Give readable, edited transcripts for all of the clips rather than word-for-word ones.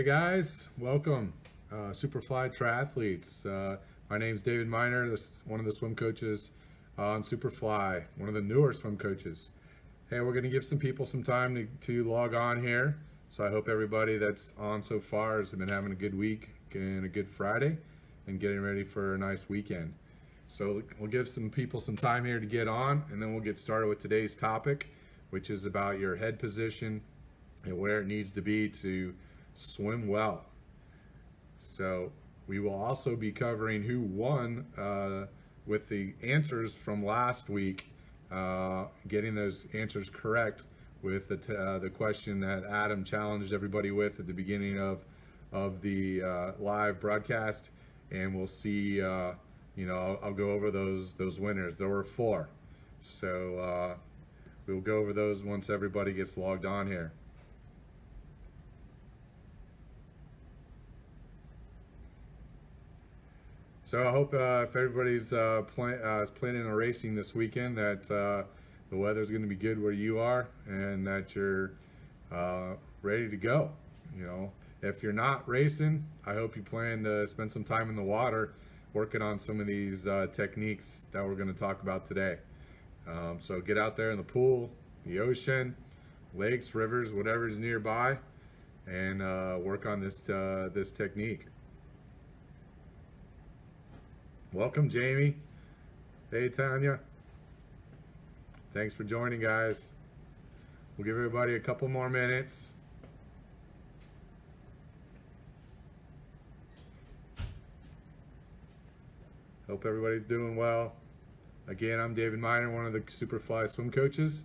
Hey guys, welcome, Superfly triathletes. My name's David Miner, one of the swim coaches on Superfly, one of the newer swim coaches. Hey, we're going to give some people some time to log on here. So I hope everybody that's on so far has been having a good week and a good Friday and getting ready for a nice weekend. So we'll give some people some time here to get on, and then we'll get started with today's topic, which is about your head position and where it needs to be to swim well. So we will also be covering who won with the answers from last week, getting those answers correct with the question that Adam challenged everybody with at the beginning of the live broadcast, and we'll see. I'll go over those winners. There were 4, so we'll go over those once everybody gets logged on here. So I hope if everybody's planning on racing this weekend, that the weather's going to be good where you are, and that you're ready to go. If you're not racing, I hope you plan to spend some time in the water working on some of these techniques that we're going to talk about today. So get out there in the pool, the ocean, lakes, rivers, whatever is nearby, and work on this technique. Welcome, Jamie. Hey, Tanya. Thanks for joining, guys. We'll give everybody a couple more minutes. Hope everybody's doing well. Again, I'm David Miner, one of the Superfly swim coaches,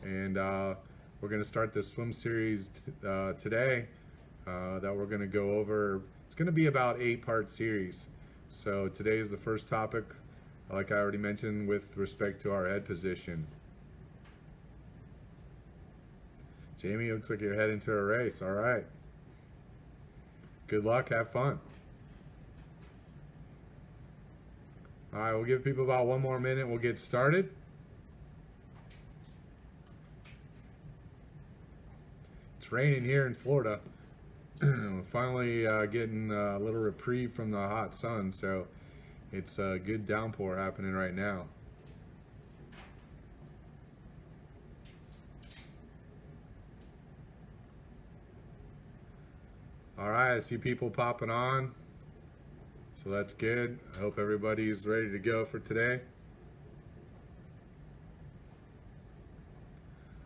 and we're going to start this swim series today that we're going to go over. It's going to be about 8-part series. So today is the first topic, like I already mentioned, with respect to our head position. Jamie, looks like you're heading to a race. All right. Good luck. Have fun. All right, we'll give people about 1 more minute. We'll get started. It's raining here in Florida. We're finally getting a little reprieve from the hot sun, so it's a good downpour happening right now. All right, I see people popping on, so that's good. I hope everybody's ready to go for today.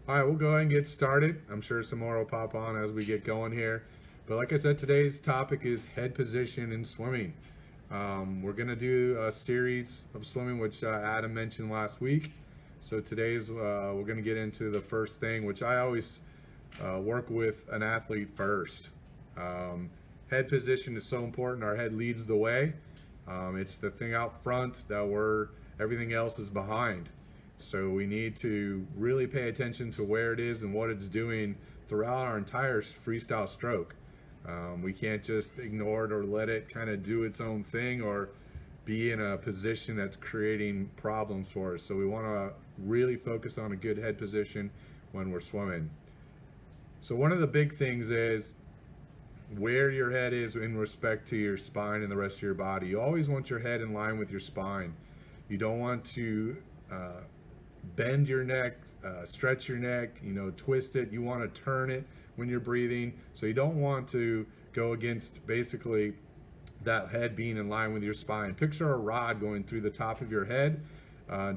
All right, we'll go ahead and get started. I'm sure some more will pop on as we get going here. But like I said, today's topic is head position in swimming. We're going to do a series of swimming, which Adam mentioned last week. So today's we're going to get into the first thing, which I always work with an athlete first. Head position is so important. Our head leads the way. It's the thing out front that everything else is behind. So we need to really pay attention to where it is and what it's doing throughout our entire freestyle stroke. We can't just ignore it or let it kind of do its own thing or be in a position that's creating problems for us. So we want to really focus on a good head position when we're swimming. So one of the big things is where your head is in respect to your spine and the rest of your body. You always want your head in line with your spine. You don't want to bend your neck, stretch your neck, twist it. You want to turn it when you're breathing. So you don't want to go against basically that head being in line with your spine. Picture a rod going through the top of your head,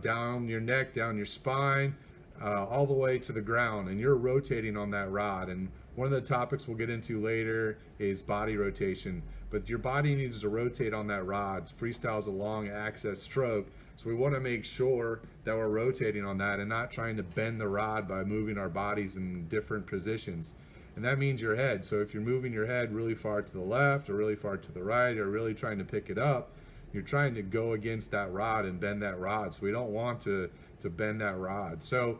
down your neck, down your spine, all the way to the ground, and you're rotating on that rod. And one of the topics we'll get into later is body rotation, but your body needs to rotate on that rod. Freestyle is a long axis stroke, so we want to make sure that we're rotating on that and not trying to bend the rod by moving our bodies in different positions. And that means your head. So if you're moving your head really far to the left or really far to the right or really trying to pick it up, you're trying to go against that rod and bend that rod. So we don't want to bend that rod. So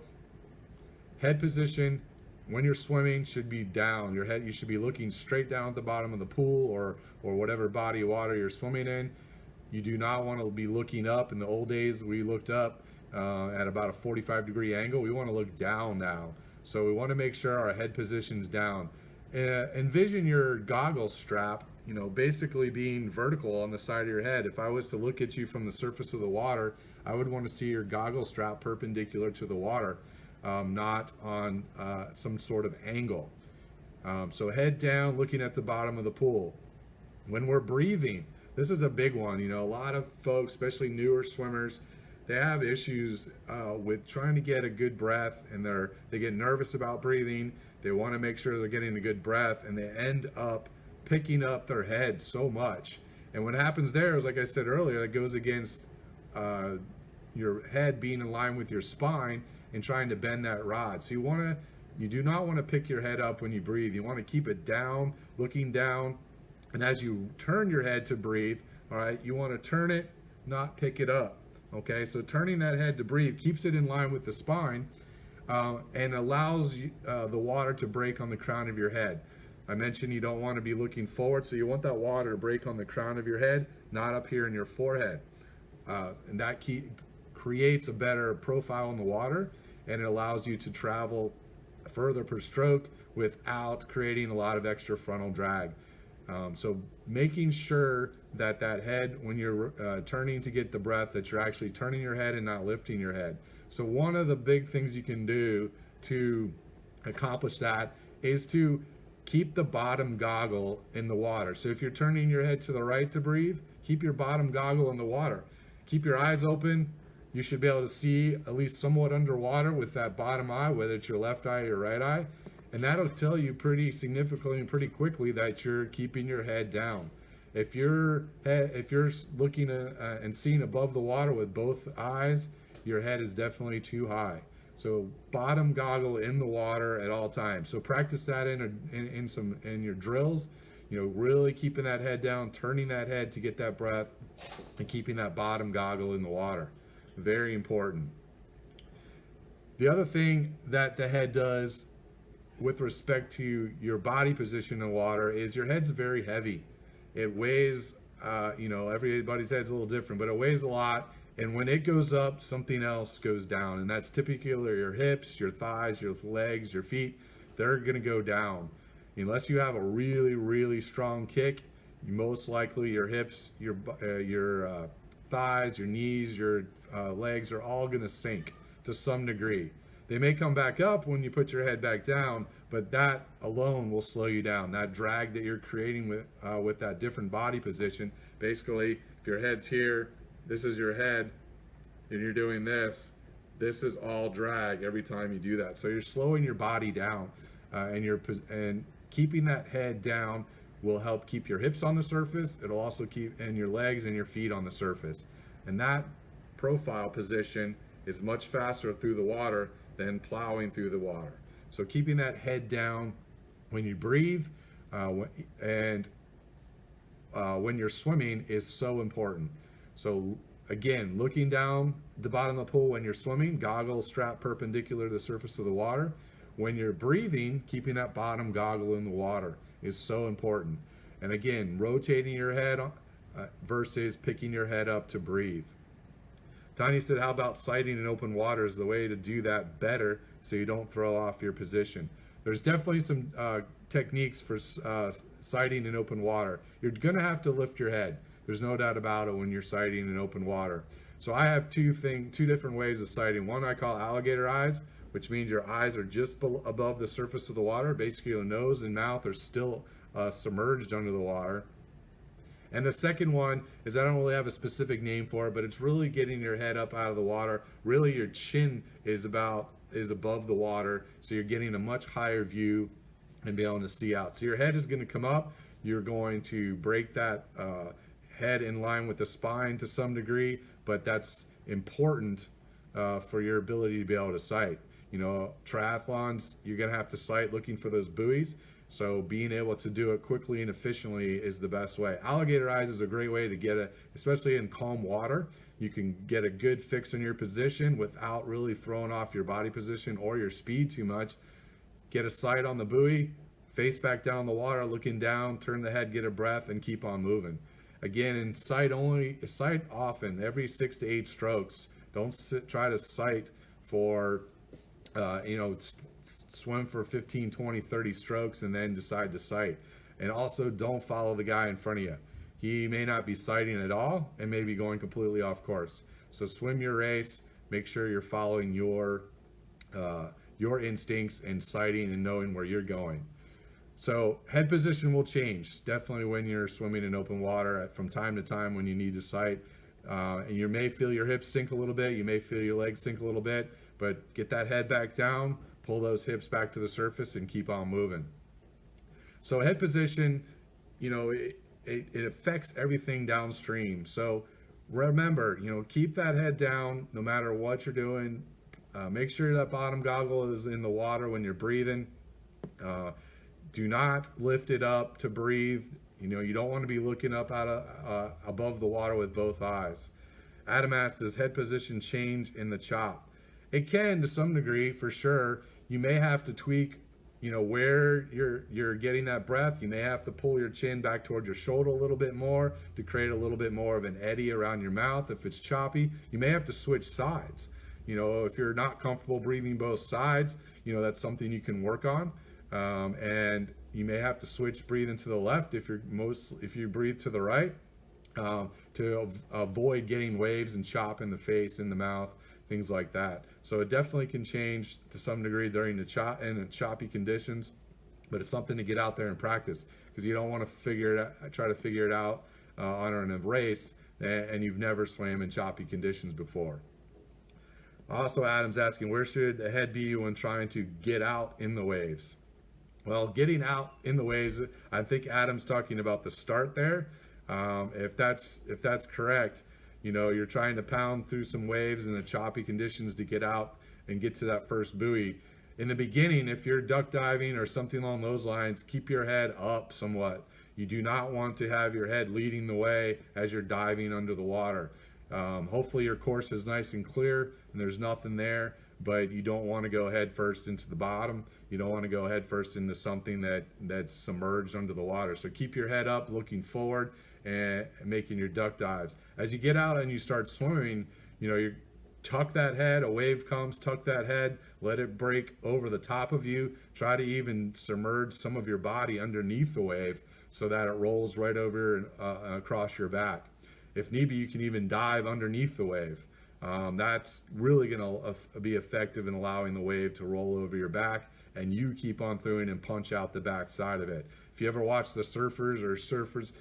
head position when you're swimming should be down. Your head, you should be looking straight down at the bottom of the pool or whatever body of water you're swimming in. You do not want to be looking up. In the old days, we looked up at about a 45-degree angle. We want to look down now. So we want to make sure our head position's down. envision your goggle strap, basically being vertical on the side of your head. If I was to look at you from the surface of the water, I would want to see your goggle strap perpendicular to the water, not on some sort of angle. So head down, looking at the bottom of the pool. When we're breathing, this is a big one. A lot of folks, especially newer swimmers, they have issues with trying to get a good breath, and they get nervous about breathing. They want to make sure they're getting a good breath, and they end up picking up their head so much. And what happens there is, like I said earlier, it goes against your head being in line with your spine and trying to bend that rod. So you do not want to pick your head up when you breathe. You want to keep it down, looking down. And as you turn your head to breathe, all right, you want to turn it, not pick it up. Okay, so turning that head to breathe keeps it in line with the spine and allows the water to break on the crown of your head. I mentioned you don't want to be looking forward, so you want that water to break on the crown of your head, not up here in your forehead. And that creates a better profile in the water, and it allows you to travel further per stroke without creating a lot of extra frontal drag. So making sure that head, when you're turning to get the breath, that you're actually turning your head and not lifting your head. So one of the big things you can do to accomplish that is to keep the bottom goggle in the water. So if you're turning your head to the right to breathe, keep your bottom goggle in the water. Keep your eyes open. You should be able to see at least somewhat underwater with that bottom eye, whether it's your left eye or your right eye. And that'll tell you pretty significantly and pretty quickly that you're keeping your head down. If you're looking and seeing above the water with both eyes, your head is definitely too high. So bottom goggle in the water at all times. So practice that in your drills. Really keeping that head down, turning that head to get that breath, and keeping that bottom goggle in the water. Very important. The other thing that the head does with respect to your body position in water is your head's very heavy. It weighs, everybody's head's a little different, but it weighs a lot. And when it goes up, something else goes down. And that's typically your hips, your thighs, your legs, your feet. They're going to go down. Unless you have a really, really strong kick, most likely your hips, your thighs, your knees, your legs are all going to sink to some degree. They may come back up when you put your head back down, but that alone will slow you down. That drag that you're creating with that different body position, basically, if your head's here, this is your head, and you're doing this is all drag every time you do that. So you're slowing your body down, and keeping that head down will help keep your hips on the surface. It'll also keep your legs and your feet on the surface. And that profile position is much faster through the water than plowing through the water. So keeping that head down when you breathe and when you're swimming is so important. So again, looking down the bottom of the pool when you're swimming, goggles strapped perpendicular to the surface of the water. When you're breathing, keeping that bottom goggle in the water is so important. And again, rotating your head versus picking your head up to breathe. Tanya said, how about sighting in open water is the way to do that better so you don't throw off your position? There's definitely some techniques for sighting in open water. You're going to have to lift your head. There's no doubt about it when you're sighting in open water. So I have two different ways of sighting. One I call alligator eyes, which means your eyes are just above the surface of the water. Basically, your nose and mouth are still submerged under the water. And the second one is, I don't really have a specific name for it, but it's really getting your head up out of the water. Really, your chin is above the water, so you're getting a much higher view and be able to see out. So your head is going to come up. You're going to break that head in line with the spine to some degree, but that's important for your ability to be able to sight. Triathlons, you're going to have to sight looking for those buoys. So being able to do it quickly and efficiently is the best way. Alligator eyes is a great way to get it, especially in calm water. You can get a good fix on your position without really throwing off your body position or your speed too much. Get a sight on the buoy, face back down the water, looking down, turn the head, get a breath, and keep on moving. Again, in sight often, every 6 to 8 strokes. Don't try to sight for swim for 15, 20, 30 strokes and then decide to sight. And also don't follow the guy in front of you. He may not be sighting at all and may be going completely off course. So swim your race, make sure you're following your instincts and sighting and knowing where you're going. So head position will change, definitely when you're swimming in open water from time to time when you need to sight. And you may feel your hips sink a little bit, you may feel your legs sink a little bit, but get that head back down, pull those hips back to the surface and keep on moving. So head position, it affects everything downstream. So remember, keep that head down no matter what you're doing. Make sure that bottom goggle is in the water when you're breathing. Do not lift it up to breathe. You don't want to be looking up above the water with both eyes. Adam asked, does head position change in the chop? It can to some degree, for sure. You may have to tweak, where you're getting that breath. You may have to pull your chin back towards your shoulder a little bit more to create a little bit more of an eddy around your mouth. If it's choppy, you may have to switch sides. If you're not comfortable breathing both sides, that's something you can work on. And you may have to switch breathing to the left if you breathe to the right, to avoid getting waves and chop in the face, in the mouth, things like that. So it definitely can change to some degree during the choppy conditions, but it's something to get out there and practice, because you don't want to try to figure it out on a race and you've never swam in choppy conditions before. Also, Adam's asking, where should the head be when trying to get out in the waves? Well, getting out in the waves, I think Adam's talking about the start there. If that's correct, you're trying to pound through some waves in the choppy conditions to get out and get to that first buoy. In the beginning, if you're duck diving or something along those lines, keep your head up somewhat. You do not want to have your head leading the way as you're diving under the water. Hopefully your course is nice and clear and there's nothing there, but you don't want to go head first into the bottom. You don't want to go head first into something that's submerged under the water. So keep your head up, looking forward and making your duck dives. As you get out and you start swimming, you tuck that head, a wave comes, tuck that head, let it break over the top of you. Try to even submerge some of your body underneath the wave so that it rolls right over and across your back. If need be, you can even dive underneath the wave. That's really going to be effective in allowing the wave to roll over your back and you keep on throwing and punch out the back side of it. If you ever watch the surfers,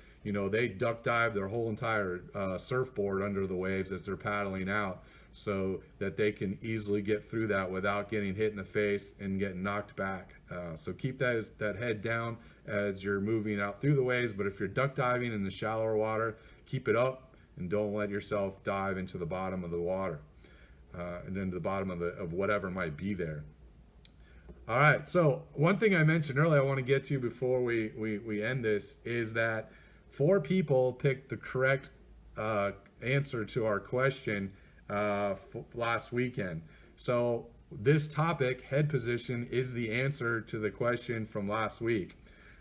they duck dive their whole entire surfboard under the waves as they're paddling out so that they can easily get through that without getting hit in the face and getting knocked back. So keep that head down as you're moving out through the waves, but if you're duck diving in the shallower water, keep it up and don't let yourself dive into the bottom of the water and then to the bottom of whatever might be there. All right, so one thing I mentioned earlier I want to get to before we end this is that 4 people picked the correct answer to our question last weekend. So this topic, head position, is the answer to the question from last week.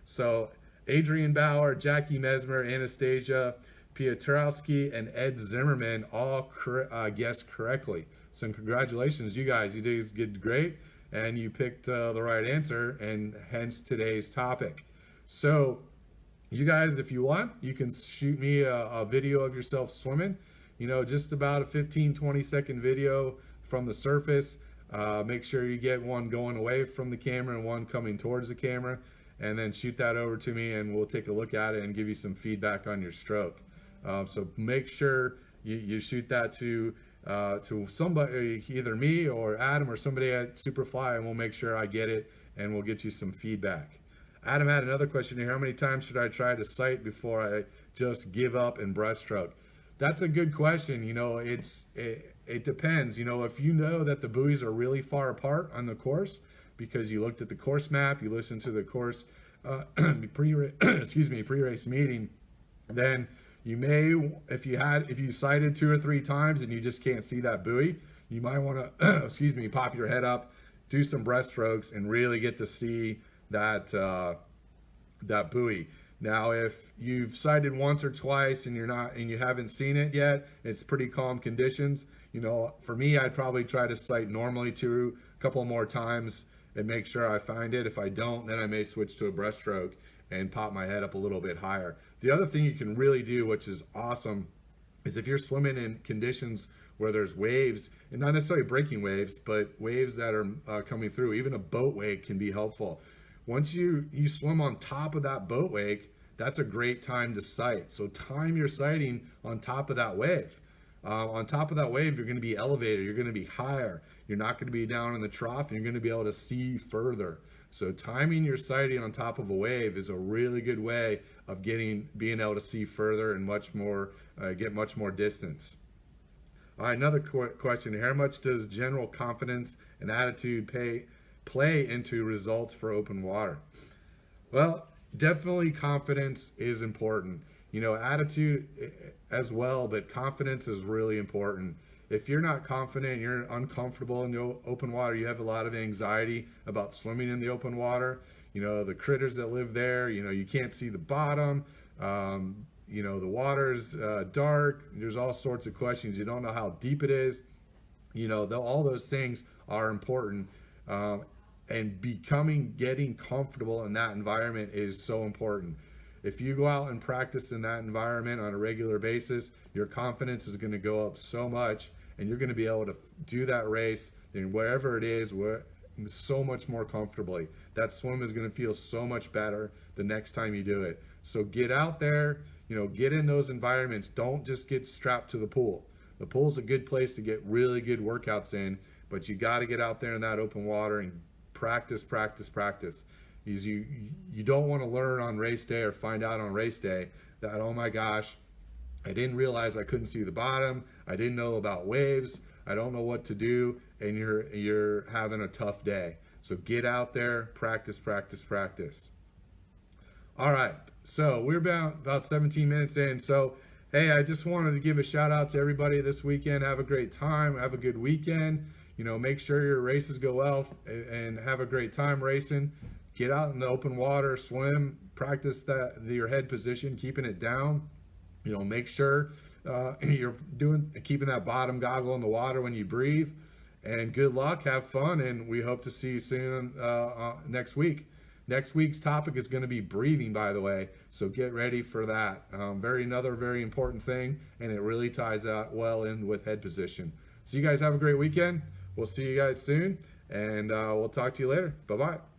So Adrian Bauer, Jackie Mesmer, Anastasia Piotrowski, and Ed Zimmerman all guessed correctly. So congratulations, you guys. You did great, and you picked the right answer, and hence today's topic. So you guys, if you want, you can shoot me a video of yourself swimming, just about a 15-20 second video from the surface. Make sure you get one going away from the camera and one coming towards the camera, and then shoot that over to me and we'll take a look at it and give you some feedback on your stroke. So make sure you shoot that to somebody, either me or Adam or somebody at Superfly, and we'll make sure I get it and we'll get you some feedback. Adam had another question here. How many times should I try to sight before I just give up and breaststroke? That's a good question. It depends. If you know that the buoys are really far apart on the course because you looked at the course map, you listened to the course pre-race meeting, then you may, if you sighted 2 or 3 times and you just can't see that buoy, you might want to pop your head up, do some breaststrokes, and really get to see that buoy. Now, if you've sighted once or twice and you haven't seen it yet, it's pretty calm conditions. For me, I'd probably try to sight normally a couple more times and make sure I find it. If I don't, then I may switch to a breaststroke and pop my head up a little bit higher. The other thing you can really do, which is awesome, is if you're swimming in conditions where there's waves, and not necessarily breaking waves, but waves that are coming through, even a boat wake can be helpful. Once you swim on top of that boat wake, that's a great time to sight. So time your sighting on top of that wave. On top of that wave, you're going to be elevated, you're going to be higher, you're not going to be down in the trough, and you're going to be able to see further. So timing your sighting on top of a wave is a really good way of being able to see further and get much more distance. All right, another question here. How much does general confidence and attitude play into results for open water? Well, definitely confidence is important. Attitude as well, but confidence is really important. If you're not confident, you're uncomfortable in the open water, you have a lot of anxiety about swimming in the open water. The critters that live there, you can't see the bottom. The water's dark. There's all sorts of questions. You don't know how deep it is. All those things are important. And getting comfortable in that environment is so important. If you go out and practice in that environment on a regular basis, your confidence is going to go up so much, and you're going to be able to do that race and wherever it is, so much more comfortably. That swim is going to feel so much better the next time you do it. So get out there, get in those environments. Don't just get strapped to the pool. The pool's a good place to get really good workouts in, but you got to get out there in that open water and practice. You don't want to learn on race day or find out on race day that, oh my gosh, I didn't realize I couldn't see the bottom. I didn't know about waves. I don't know what to do, and you're having a tough day. So get out there, practice. All right, so we're about 17 minutes in. So hey, I just wanted to give a shout out to everybody this weekend. Have a great time. Have a good weekend. Make sure your races go well and have a great time racing. Get out in the open water, swim, practice your head position, keeping it down. Make sure you're keeping that bottom goggle in the water when you breathe. And good luck, have fun, and we hope to see you soon next week. Next week's topic is going to be breathing, by the way, so get ready for that. Another very important thing, and it really ties out well in with head position. So you guys have a great weekend. We'll see you guys soon, and we'll talk to you later. Bye-bye.